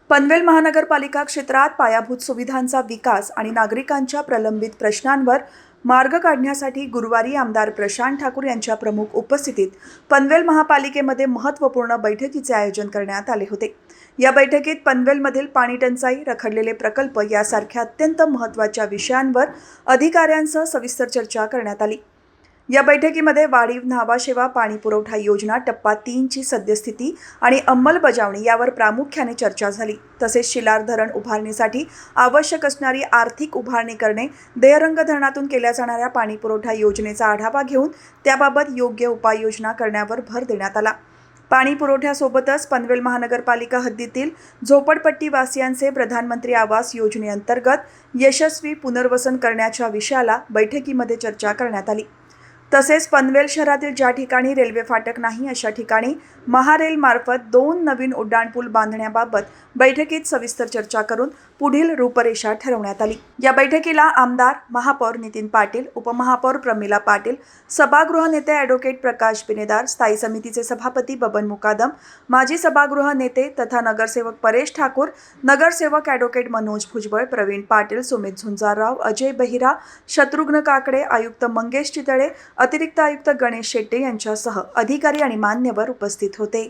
पनवेल महानगरपालिका क्षेत्रात पायाभूत सुविधांचा विकास आणि नागरिकांच्या प्रलंबित प्रश्नांवर मार्ग काढण्यासाठी गुरुवारी आमदार प्रशांत ठाकूर यांच्या प्रमुख उपस्थितीत पनवेल महापालिकेमध्ये महत्त्वपूर्ण बैठकीचे आयोजन करण्यात आले होते। या बैठकीत पनवेलमधील पाणी टंचाई, रखडलेले प्रकल्प यासारख्या अत्यंत महत्त्वाच्या विषयांवर अधिकाऱ्यांसह सविस्तर चर्चा करण्यात आली। या बैठकीमध्ये वाढीव न्हावा सेवा पाणी पुरवठा योजना टप्पा 3 ची सद्यस्थिती आणि अंमलबजावणी यावर प्रामुख्याने चर्चा झाली। तसेच शिलार धरण उभारणीसाठी आवश्यक असणारी आर्थिक उभारणी करणे, देयरंग धरणातून केल्या जाणाऱ्या पाणी पुरवठा योजनेचा आढावा घेऊन त्याबाबत योग्य उपाययोजना करण्यावर भर देण्यात आला। पाणी पुरवठ्यासोबतच पनवेल महानगरपालिका हद्दीतील झोपडपट्टीवासियांचे प्रधानमंत्री आवास योजनेअंतर्गत यशस्वी पुनर्वसन करण्याच्या विषयाला बैठकीमध्ये चर्चा करण्यात आली। तसेच पनवेल शहरातील ज्या ठिकाणी रेल्वे फाटक नाही अशा ठिकाणी महारेल मार्फत 2 नवीन उड्डाणपूल बांधण्याबाबत बैठकीत सविस्तर चर्चा करून पुढील रूपरेषा ठरवण्यात आली। या बैठकीला आमदार महापौर नितीन पाटील, उपमहापौर प्रमिला पाटील, सभागृह नेते ॲडव्होकेट प्रकाश बिनेदार, स्थायी समितीचे सभापती बबन मुकादम, माजी सभागृह नेते तथा नगरसेवक परेश ठाकूर, नगरसेवक ॲडव्होकेट मनोज भुजबळ, प्रवीण पाटील, सुमित झुंजारराव, अजय बहिरा, शत्रुघ्न काकडे, आयुक्त मंगेश चितळे, अतिरिक्त आयुक्त गणेश शेट्टे यांच्यासह अधिकारी आणि मान्यवर उपस्थित होते।